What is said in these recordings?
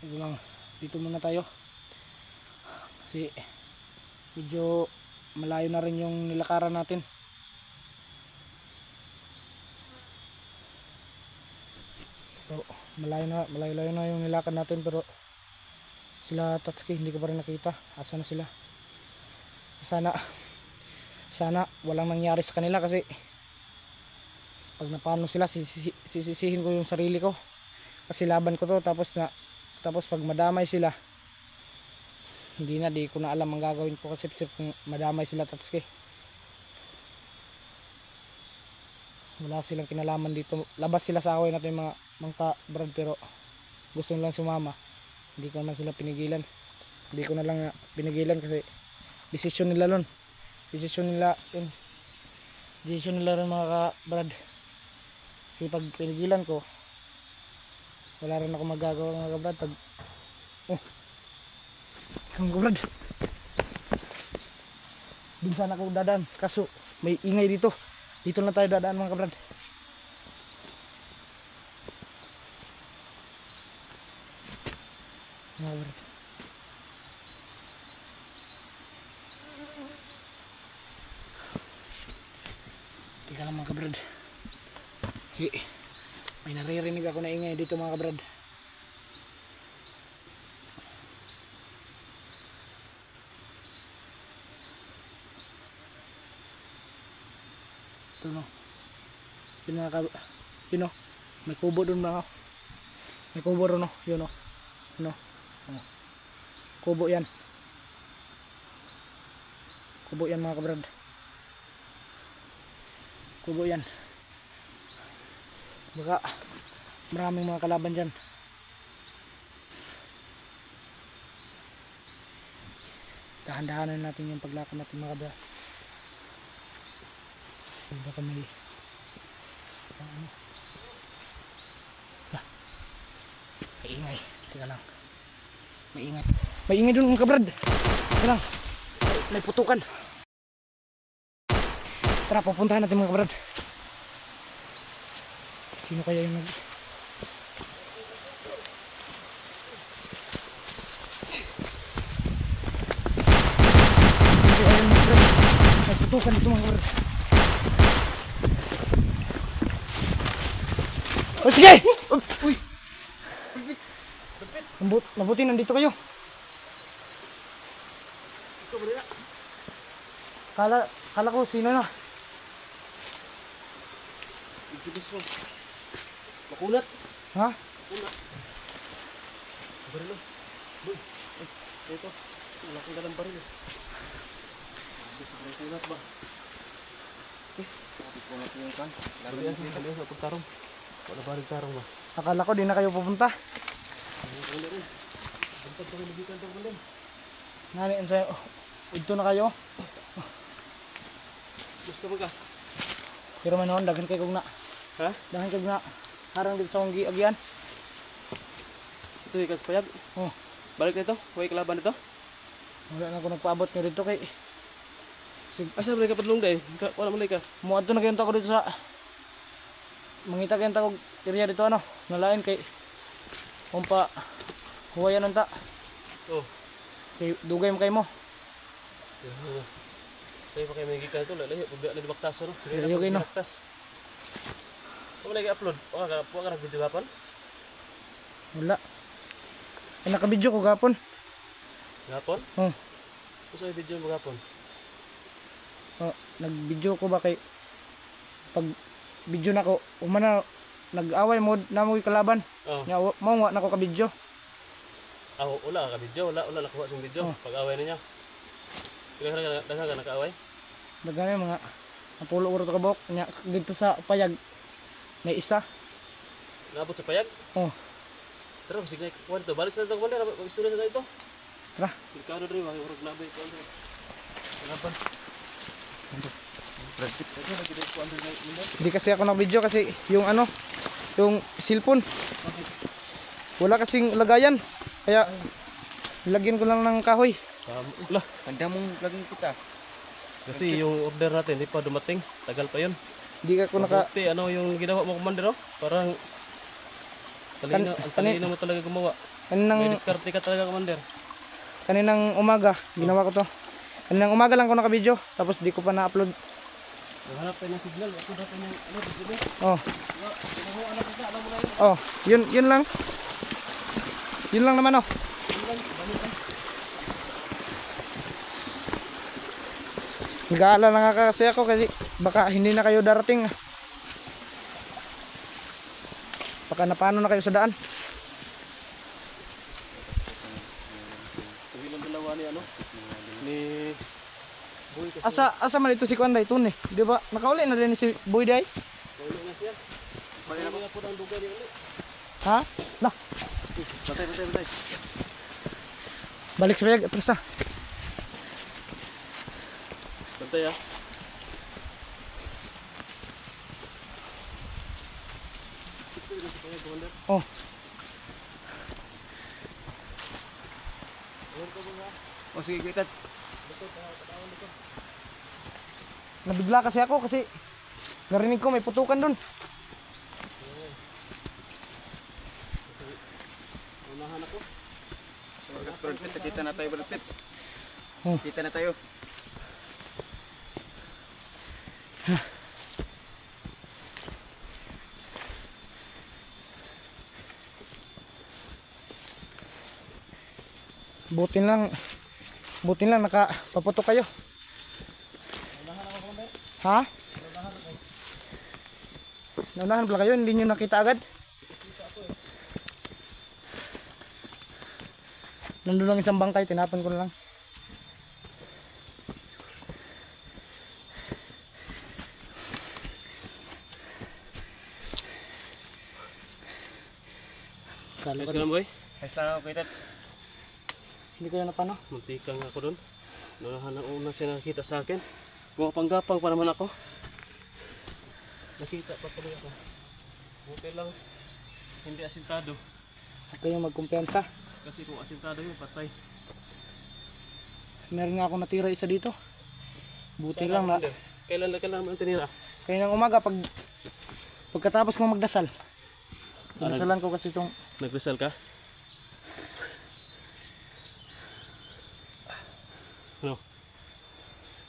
ito lang, dito muna tayo kasi medyo malayo na rin yung nilakaran natin. So, malayo na yung nilakad natin, pero sila Tatsuki hindi ko pa rin nakita. Asa na sila? Sana walang nangyari sa kanila, kasi pag napano sila sisisihin ko yung sarili ko, kasi laban ko to. Tapos pag madamay sila, di ko na alam ang gagawin ko, kasi kung madamay sila Tatsuki, wala silang kinalaman dito. Labas sila sa away natin mga mangka brad, pero gusto nilang sumama. Hindi ko naman sila pinigilan. Hindi ko na lang pinigilan kasi desisyon nila ron. Desisyon nila rin mga brad. Kasi pag pinigilan ko, wala rin ako magagawa mga brad. Pag mga brad, dun sana ako dadaan, kaso may ingay dito. Dito na tayo dadaan mga brad. Mga brad, tika lang mga brad, kasi may naririnig ako na ingay dito mga brad. Ito no, yun no, may kubo dun mga, may kubo ron no, yun no, no, kubo yan mga kabrad, kubo yan. Baka maraming mga kalaban dyan. Dahan-dahanan natin yung paglakad natin mga kabrad. Baka may ingay. Teka lang, may ingay dun mga kabrad. Teka lang, may putukan. Tara, pupuntahan natin mga kabrad. Sino kaya yung may putukan dito mga kabrad. Oh, sige! Uy! Mabuti nandito kayo. Kala ko sino na. Makulat. Ha? Makulat. Barilo. Boy. Ito. Malaki ka ng barilo. Sabi sa kulat ba? Sabi ko na yung kan. Lalo sa pagtarong. Wala ba nagtarong ba? Akala ko di na kayo pupunta. Wala rin. Bantad ba kayo magitan daw ba rin? Nani, sa'yo. Ito na kayo. Gusto mo ka? Pero man noon, daghan kayo kong na. Ha? Daghan kayo na. Harang dito sa kong giagyan. Ito yung kaspayag? Oh. Balik na ito? Huwag kalaban ito? Wala na ako nagpaabot nyo dito kay... Asa ba ka padlong dahil? Wala malay ka? Muadto na kayo ko dito sa... Mangita kayo takog area dito ano. Nalain kay... Kung pa... Huwayan nung ta. Oh. Kay dugay mo kayo mo. Sa'yo pa kayo may gikan ito. Lalayo. Pagda na dibaktas ano? Lalayo kayo no. Kung malay ka-upload? Huwag ka nag-video kapon? Wala. Ay, nakabidyo ko gapon. Gapon? Oh. Kung sa'yo video mo gapon? Oh, nag-video ko ba kay... Pag video na ko, umana nag-away mo na mo kalaban. Oh. Nya mo wa na ko ka-video. Wala ka video, wala nakuha siyang video. Oh. Pag-away ninyo. Daghang ka naka-away? Daghan mga napulo uro to ka buhok nya dito sa payag. May isa. Naabot sa payag? Oh. Tara, sige na ikuha dito. Balik sa ito, kuwan na. Mag-isura na ito. Tara. Ikaw na rin, makikurag labay ito. Kalaban. Hindi kasi ako nag-video kasi yung ano, yung cellphone. Wala kasing lagayan. Kaya lagyan ko lang ng kahoy. Lah, Handa mong laging kita. kasi yung order natin hindi pa dumating. Tagal pa yun. Hindi ka ko naka... Mabuti, ano yung ginawa mo, commander, oh? Parang talino, ang talino mo talaga gumawa. May Kaninang, diskarte ka talaga, Commander. kaninang umaga, ginawa ko to. Kaninang umaga lang ko nakabidyo, tapos di ko pa na-upload. Naghanap tayo ng signal. Ako dapat yung dito. Oh, Alam mo na, alam mo na yun. oh, yun lang. Yun lang naman oh. Nag-aalala nga kasi ako kasi baka hindi na kayo darating. Baka napano na kayo sa daan. Sabi lang dalawa ni ano? Ni Boy kasi. Asa man ito si Kwanday Tune, di ba? Nakauli na din si Boy Day. Paulo na siya. Balik na po ng lugar ni ulit. Ha? Lah, Patay. balik sa bayag atras ah. Patay ah. Oh. O sige, kikat. Nabigla kasi ako kasi narinig ko may putukan dun. Unahan ako. Brad, kita na tayo, Brad Pitt. Oh. Kita na tayo. Butin lang nakapaputok kayo. Ha? Naunahan pala kayo, hindi nyo nakita agad? Nandun lang isang bangkay, tinapon ko na lang. Kala Ayos ko, ka lang, boy. Ayos lang ako, kitat. hindi ko na napano. Muntika nga ako doon. Naunahan ang una siya nakita sa akin. Gumapang-gapang pa naman ako. Nakita pa tuloy ako. Buti lang. Hindi asintado. Huwag kayong magkumpiyansa. Kasi kung asintado yun, patay. Meron nga akong natira isa dito. Buti Sana, lang na Commander. Kailan mo ang tinira? kaya ng umaga pagkatapos kong magdasal. Dasalan ko kasi itong Nagdasal ka? Ano?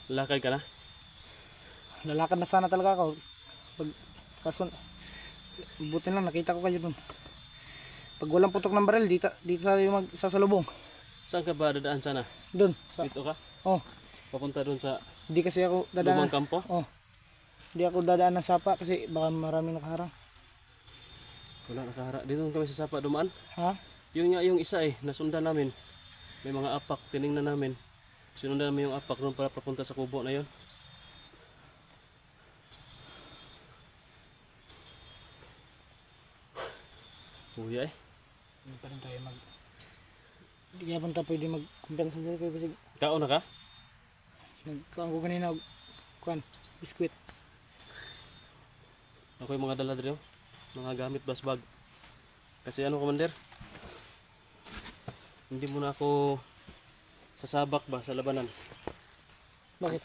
Lakay ka na? lalakad na sana talaga ako. Kaso buti lang nakita ko kayo dun. Pag walang putok ng baril dito tayo magsasalubong. Saan ka ba dadaan sana? Dun. Dito ka? Oh, Papunta doon sa hindi kasi ako dadaan. lumang kampo? Oh. Hindi ako dadaan ng sapa kasi baka maraming nakaharang. Wala nakahara. Dito kami sa sapa dumaan. Ha? Yung isa nasundan namin. May mga apak, tiningnan namin. Sinundan namin yung apak doon para papunta sa kubo na yon. Uy ay. Hindi pa rin tayo hindi kaya punta pwede magkumpiyansa dito kayo kasi Kaon na ka? nagkaan ko kanina kuan biskwit. Ako yung mga dala dito. Mga gamit bag. Kasi ano, Commander? Hindi mo na ako sasabak ba sa labanan. Bakit?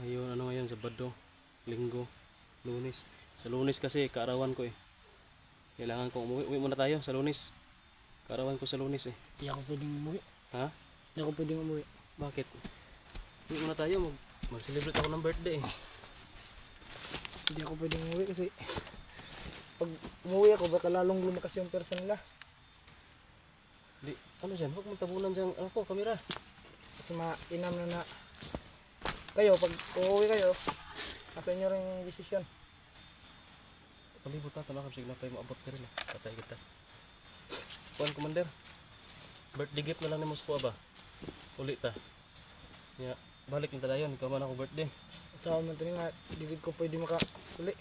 Ngayon, ano ngayon? Sabado, Linggo, Lunes. Sa Lunes kasi, kaarawan ko eh. Kailangan ko umuwi. Uwi muna tayo sa Lunes. Kaarawan ko sa Lunes eh. Hindi ako pwedeng umuwi. Ha? Hindi ako pwedeng umuwi. Bakit? Uwi muna tayo. Mag-celebrate ako ng birthday eh. Hindi ako pwedeng umuwi kasi pag umuwi ako baka lalong lumakas yung persa nila. Di, ano dyan? Huwag mong tabunan dyan. Ano ko, kamera. Kasi mainam na kayo pag uuwi kayo nasa inyo rin yung desisyon. Palibot na, tamakam sigla tayo maabot ka rin. Patay kita. Kuan, Commander. Birthday gift na lang ni Moscow ba? Uli ta. Ya, balik yung tadayon. Ikaw man ako birthday. Sa man tani nga digid ko pwede maka-uli.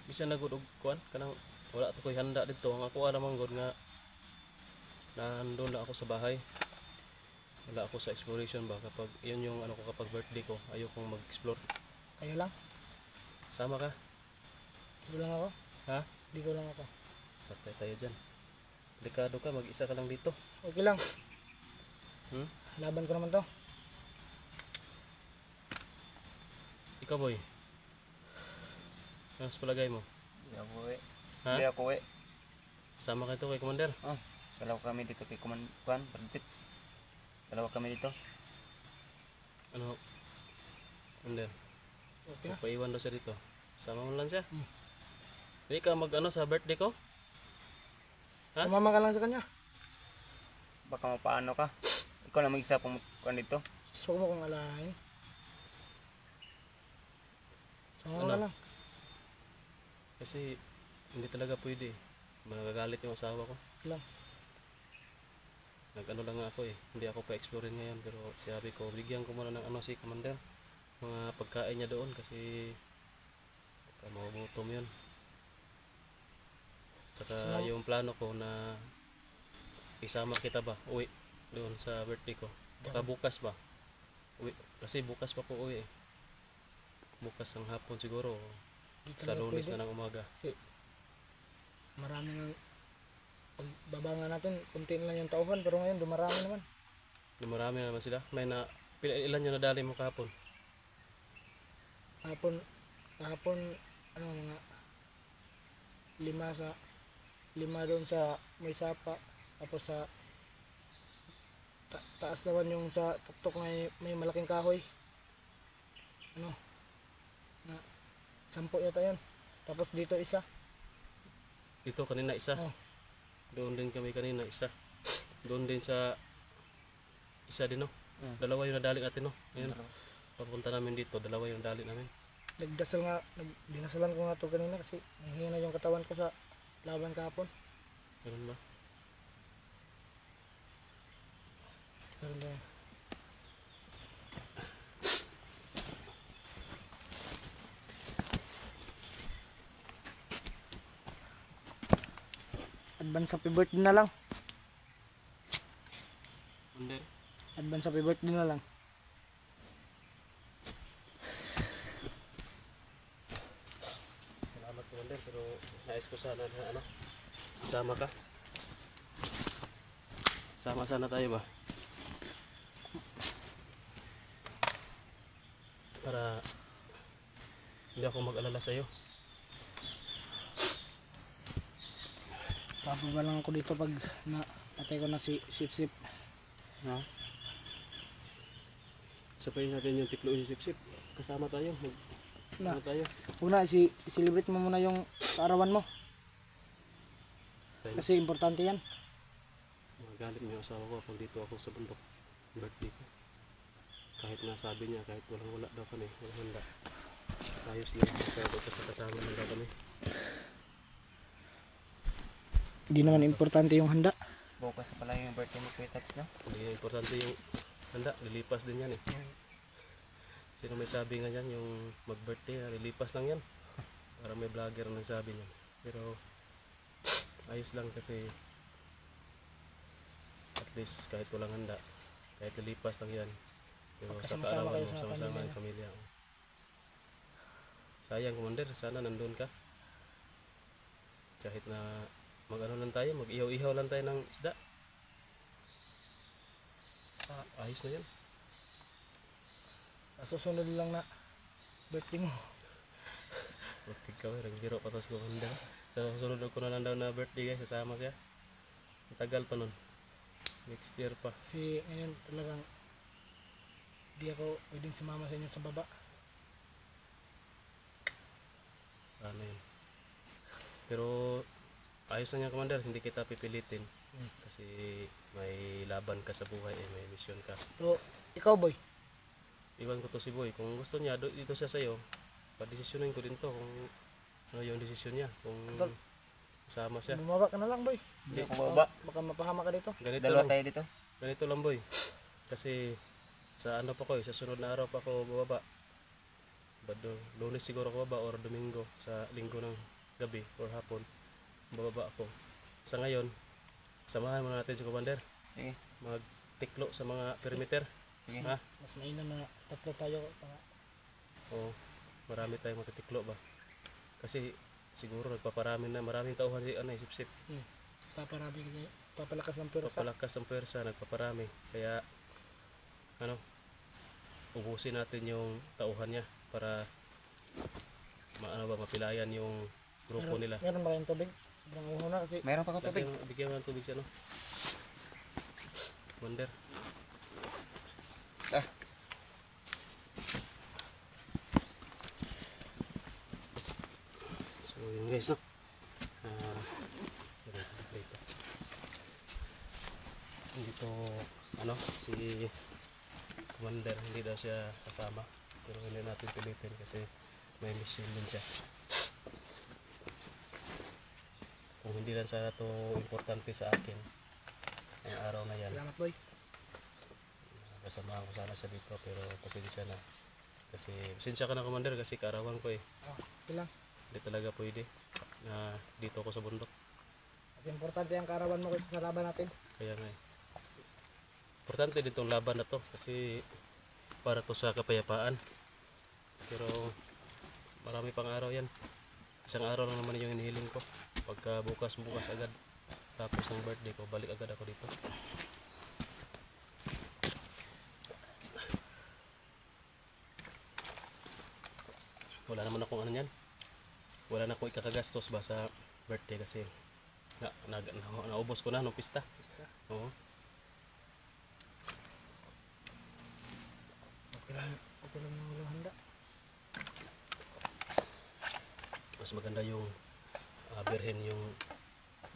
Bisa na gud og kuan kanang wala to koy handa dito. Ang ako ara man gud nga nandun na ako sa bahay. Wala ako sa exploration ba kapag yun yung ano ko kapag birthday ko. Ayokong mag-explore. Kayo lang? Sama ka? Hindi lang ako? Ha? Hindi ko lang ako. Patay tayo dyan. Delikado ka, mag-isa ka lang dito. Okay lang. Hmm? Laban ko naman to. Ikaw boy. Ano sa palagay mo? Hindi ako uwi. Ha? Hindi ako uwi. Sama ka ito kay Commander. Oh, dalawa kami dito kay Kuan, Brandpit. Dalawa kami dito. Ano? Commander. Okay. Paiwan daw siya dito. Sama mo lang siya. Hindi ka mag ano sa birthday ko? Ha? Sumama ka lang sa kanya. Baka mapaano ka. Ikaw na mag-isa pumukuan dito. Gusto mo kong alahin. Sumama ka Ano? lang. Kasi hindi talaga pwede. Magagalit yung asawa ko. Lang. Nag-ano lang nga ako eh. Hindi ako pa-explore ngayon. Pero sabi ko, bigyan ko muna ng ano si Commander. Mga pagkain niya doon kasi baka magugutom yun. Saka So, yung plano ko na isama kita ba uwi doon sa birthday ko. Baka bukas ba? Uwi. Kasi bukas pa ko uwi eh. Bukas ng hapon siguro. Dito Sa na Lunes pwede. na ng umaga. Kasi marami ng pagbaba nga natin, kunti na lang yung tauhan pero ngayon dumarami naman. Marami naman sila. May na ilan yung nadali mo kahapon? Kahapon ano mga lima doon sa may sapa, tapos sa taas naman yung sa tuktok na may malaking kahoy, ano na 10 yata yun, tapos dito isa. Dito kanina isa. Oh. Doon din kami kanina isa. Doon din sa isa din no. Dalawa yung nadali natin no. Ngayon papunta namin dito, dalawa yung nadali namin. Dinasalan ko nga to kanina kasi nanghina yung katawan ko sa laban kahapon. Ganun ba? Pero advance happy birthday na lang. Commander. Advance happy birthday na lang. Salamat Commander pero nais ko sana na ano isama ka. Sama sana tayo ba? Para hindi ako mag-alala sa'yo. Pababa lang ako dito pag napatay ko na si Sip. No? Sapayin natin yung tiklo yung sip-sip. Kasama tayo. Na. Ano tayo? Una, celebrate mo muna yung kaarawan mo. Kasi importante yan. Magalit mo yung asawa ko pag dito ako sa bundok. Birthday ko. Kahit nga sabi niya, kahit wala daw kami, walang handa. Ayos lang. Kaya doon sa kasama handa kami. Hindi naman importante yung handa. Bukas pala yung birthday mo, Kuya Tats, no? Hindi importante yung handa. Lilipas din yan eh. Sino may sabi nga yan, yung mag-birthday, lilipas lang yan. Para may vlogger ang nagsabi niyan. Pero ayos lang kasi at least kahit walang handa, kahit lilipas lang yan. Pero sa Magkasama-sama kaarawan kayo mo, sa sama-sama pamilya yung pamilya. Sayang Commander, sana nandun ka. Kahit na mag-ano lang tayo, mag-ihaw-ihaw lang tayo ng isda. Ayos na yan. Susunod lang na birthday mo. Huwag ka may biro pa tapos Commander. So sunod ko na lang daw na birthday guys, sasama siya. Tagal pa nun. Next year pa. Kasi ngayon talagang di ako pwedeng sumama sa inyo sa baba. Ano yun. Pero ayos na niya Commander, hindi kita pipilitin. Kasi may laban ka sa buhay eh, may mission ka. Pero ikaw boy, Iwan ko to si Boy. Kung gusto niya, dito siya sa'yo. Padesisyonin ko din to kung ano yung desisyon niya. Kung Total. kasama siya. bumaba ka na lang boy. Hindi ako bababa. Baka mapahama ka dito. Ganito Dalawa lang. tayo dito. Ganito lang Boy. Kasi sa ano pa ko sa sunod na araw pa ako bababa. Lunes siguro ako baba or Domingo sa linggo ng gabi or hapon. Bababa ako. Sa ngayon, samahan muna natin si Commander. Sige. Magtiklo sa mga perimeter. Sige. Ha? Mas mainam na tatlo tayo para Oo, marami tayong matitiklo ba? Kasi siguro nagpaparami na, maraming tauhan si ano, sip-sip. paparami kasi papalakas ng pwersa. Papalakas ang pwersa, nagpaparami. Kaya ano, ubusin natin yung tauhan niya para mapilayan yung grupo nila. Meron ba kayong tubig? Sobrang uho na kasi Mayroon pa ako tubig. Bigyan mo ng tubig siya, no? Commander. Ah, So yun guys, no? Dito. Dito, ano, si Commander, hindi daw siya kasama. Pero hindi natin pilitin kasi may mission din siya. Kung hindi lang sana to importante sa akin, ang araw na yan, salamat boy. kasama ko sana siya dito, pero pasensya na. Kasi, pasensya ka na Commander kasi kaarawan ko eh. Okay lang. Hindi talaga pwede na dito ako sa bundok. Kasi importante ang karawan mo sa laban natin. Kaya nga eh. Importante din tong laban na to kasi para to sa kapayapaan. Pero marami pang araw yan. Isang araw lang naman yung inihiling ko. Pagka bukas agad. Tapos ng birthday ko, balik agad ako dito. Wala naman akong ano yan. Wala na akong ikakagastos ba sa birthday kasi naubos ko na nung pista. Oo. Okay lang yung walang handa. Mas maganda yung birhen yung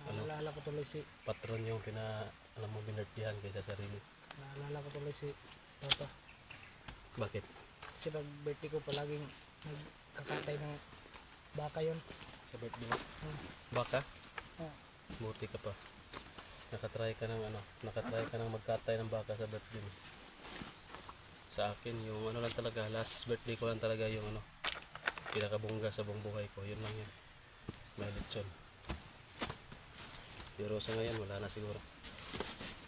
Naalala ko tuloy si patron yung alam mo binirthdayan kaysa sarili. Naalala ko tuloy si Papa. Bakit? Kasi pag birthday ko palaging nagkakatay ng baka yun. Sa birthday mo? Baka? Ah. Buti ka pa. Nakatry ka ng magkatay ng baka sa birthday mo. Sa akin, yung ano lang talaga, last birthday ko lang talaga yung ano, pinakabungga sa buong buhay ko. Yun lang yun. May lechon. Pero sa ngayon, wala na siguro.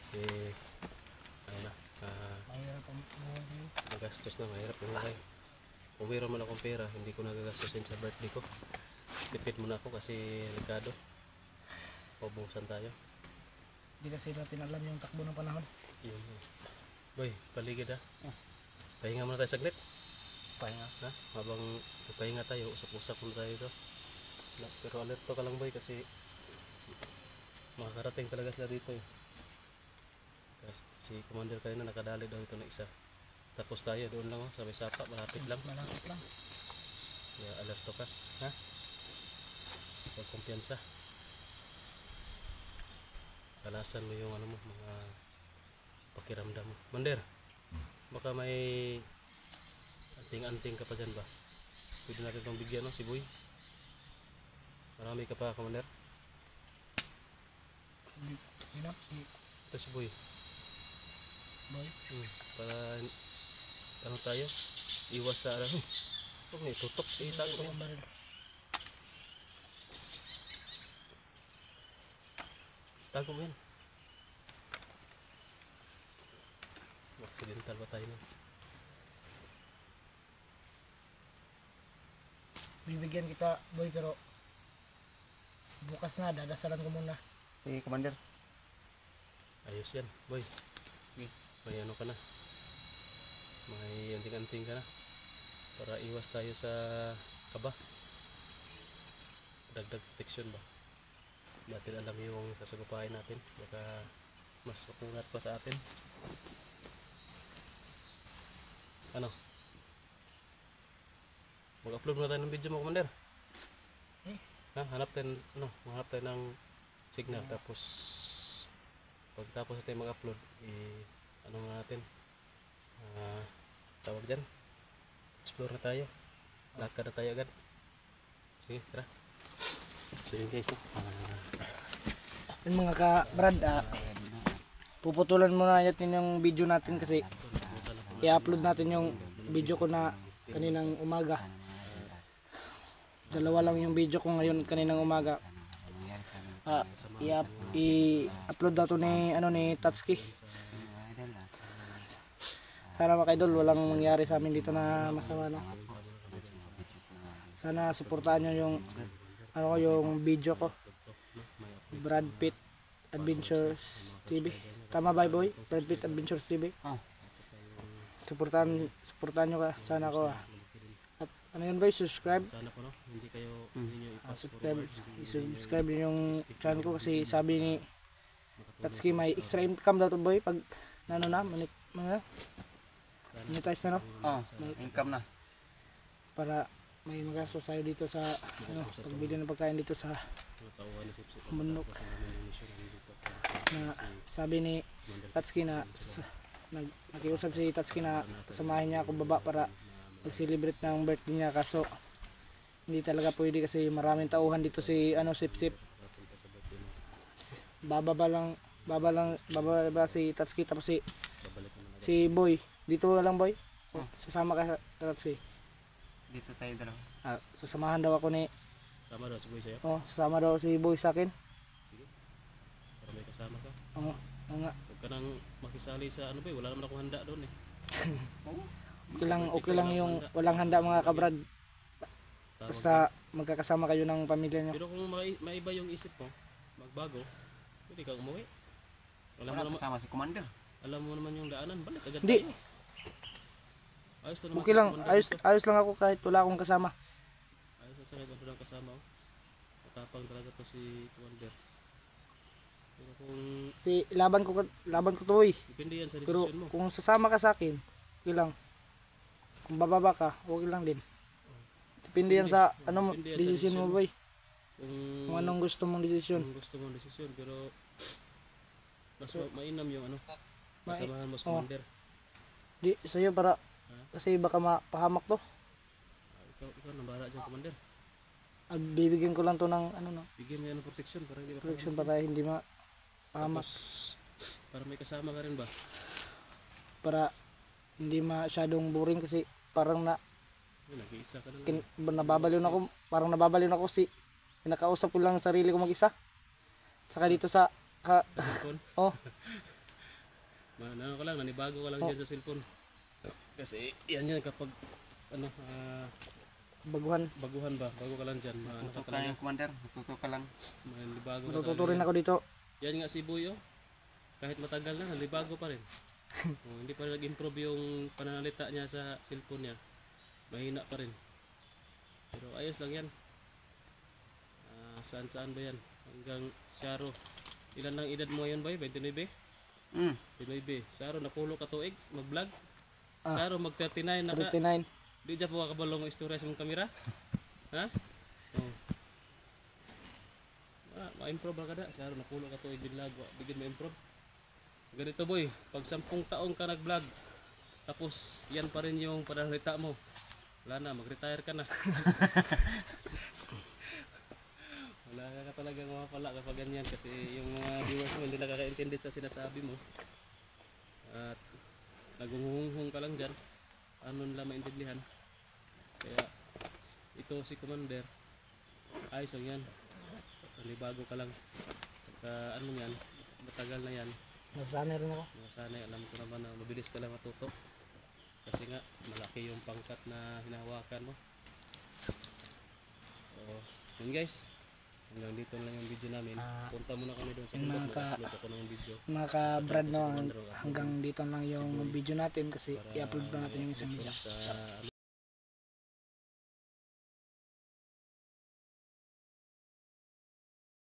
Kasi, ano na, Mahirap ang buhay ngayon. magastos na, mahirap yung buhay. Kung mayroon man akong pera, hindi ko nagagastusin sa birthday ko. Tipid muna ako kasi ligado. Paubusan tayo. Hindi kasi natin alam yung takbo ng panahon. Yun. Boy, paligid ha. Pahinga muna tayo saglit. pahinga. Ha? Habang pahinga tayo, usap-usap muna tayo ito. Pero alerto ka lang boy kasi makakarating talaga sila dito eh. Kasi si Commander kayo na nakadali daw ito na isa. Tapos tayo doon lang oh, sa may sapa, malapit lang. Malapit lang. Kaya alerto ka. Ha? Huwag kumpiyansa. Kalasan mo yung ano mo, mga pakiramdam mo. Commander, baka may anting-anting ka pa dyan ba? Pwede natin itong bigyan no, si Boy. Marami ka pa, Commander. Yun know, si Ito si Boy. Boy. Para ano tayo? Iwas sa ano. Huwag may tutok. Itago mo yan. Baril. Tago mo yan. Accidental ba tayo nun? Bibigyan kita boy pero bukas na dadasalan ko muna. Si Commander. Ayos yan, Boy. May ano ka na. May anting-anting ka na. Para iwas tayo sa kaba. Dagdag protection ba? Natin alam yung kasagupain natin. Baka mas makungat pa sa atin. Ano? Mag-upload muna tayo ng video mo, Commander. Ha? Hanap tayo ng signal. Tapos pagtapos natin mag-upload, ano nga natin? Tawag dyan. Explore na tayo. Lakad na tayo agad. Sige, tara. So yun guys. Yung mga ka-brad, puputulan muna natin yung video natin kasi i-upload natin yung video ko na kaninang umaga. Dalawa lang yung video ko ngayon kaninang umaga. I-upload na to ni Tatsuki. Sana mga idol walang mangyari sa amin dito na masama no. Sana suportahan nyo yung yung video ko. Brad Pitt Adventures TV. Tama ba boy? Brad Pitt Adventures TV. Suportahan nyo ka sana ko. At ano yun boy, subscribe. Sana po no, hindi kayo hindi nyo i-fast Subscribe, forward, hindi i-subscribe din yung channel ko kasi sabi ni makatulong Tatsuki sa may mga extra income daw to boy pag ano na, sana monetize na no, Oh, income na. para may magastos tayo dito sa ano, pagbili ng pagkain dito sa mga tauhan ni Sipsip at Bundok. tapos ang aming mission ang dito na sabi ni Tatsuki na nakiusap si Tatsuki na samahin niya ako baba para mag-celebrate ng birthday niya, kaso hindi talaga pwede kasi maraming tauhan dito si ano Sipsip. Bababa si Tatsuki tapos si Boy. Dito lang Boy. Oh, sasama ka sa Tatsuki. Dito tayo dalawa. Sasamahan daw ako ni sama daw si Boy sa'yo, sasama daw si Boy sa akin. sige para may kasama ka. Oo, oo nga. Huwag ka nang makisali sa ano ba, wala naman akong handa doon eh. Okay lang yung walang handa mga kabrad. Tawag Basta magkakasama kayo ng pamilya niyo. Pero kung maiba yung isip mo, magbago, pwede kang umuwi. Alam mo Wala naman, kasama si Commander. alam mo naman yung daanan, balik agad Hindi. tayo. Ayos na naman Okay si lang, Commander ayos, dito. ayos lang ako kahit wala akong kasama. Ayos na sa kahit wala ng kasama ko. Matapang talaga to si Commander. Pero kung, Si laban ko to eh. depende yan sa Pero desisyon mo. kung sasama ka sa akin, okay lang. Kung bababa ka, okay lang din. Depende yan sa ano mo, Depende yan sa decision mo desisyon boy. Kung Kung, anong gusto mong desisyon. kung gusto mong desisyon, pero mas mainam yung ano, kasamahan mo sa oh. Commander. Di sa'yo para kasi baka mapahamak to. Ikaw nang bahala dyan, Commander. Bibigyan ko lang to ng ano no, Bigyan mo yan ng protection para hindi ka protection para hindi mapahamak. Tapos, para may kasama ka rin ba? Para hindi masyadong boring kasi parang Nag-iisa ka na lang. nababaliw na ako, parang nababaliw na ako kinakausap ko lang ang sarili ko mag-isa. Saka dito sa Cellphone. oh, Ano ka lang, nanibago ka lang dyan sa cellphone. Kasi yan kapag ano, baguhan. baguhan ba? Bago ka lang dyan. Ano ka Matuto ka talaga? yung Commander. Matuto ka lang. Nanibago ka Matututo talaga rin yan. ako dito. Yan nga si Boy oh. Kahit matagal na, nanibago pa rin. Hindi pa rin nag-improve yung pananalita niya sa cellphone niya. Mahina pa rin. Pero ayos lang yan. Saan ba yan? Hanggang Syaro. Ilan ang edad mo ngayon Boy? 29? 29. Syaro, napulo ka tuig, mag-vlog. Syaro, mag-39 na ka. 39. Di dyan po kakabalong mo istorya sa mong kamera. Ha? Oh. Ma-improve ba ka na? Syaro, napulo ka tuig din vlog. Bigyan ma-improve. Ganito Boy, pag 10 taong ka nag-vlog, tapos yan pa rin yung pananalita mo. Wala na, mag-retire ka na. Wala ka talagang mapala kapag ganyan kasi yung mga viewers mo hindi nakakaintindi sa sinasabi mo. At nagunguhung ka lang dyan. Ano nila maintindihan. Kaya ito si Commander, ayos lang yan. Nalibago ka lang. Pagka ano yan, matagal na yan. Nasanay rin ako. Sana alam ko naman na mabilis ka lang matuto. Kasi nga malaki yung pangkat na hinahawakan mo. So, yun guys. Hanggang dito lang yung video namin. Punta muna kami doon sa yung bundok. mga ka- Mag-upload ako ng video. Mga ka-brad no, hanggang dito lang yung video natin kasi i-upload pa natin yung isang video. Sa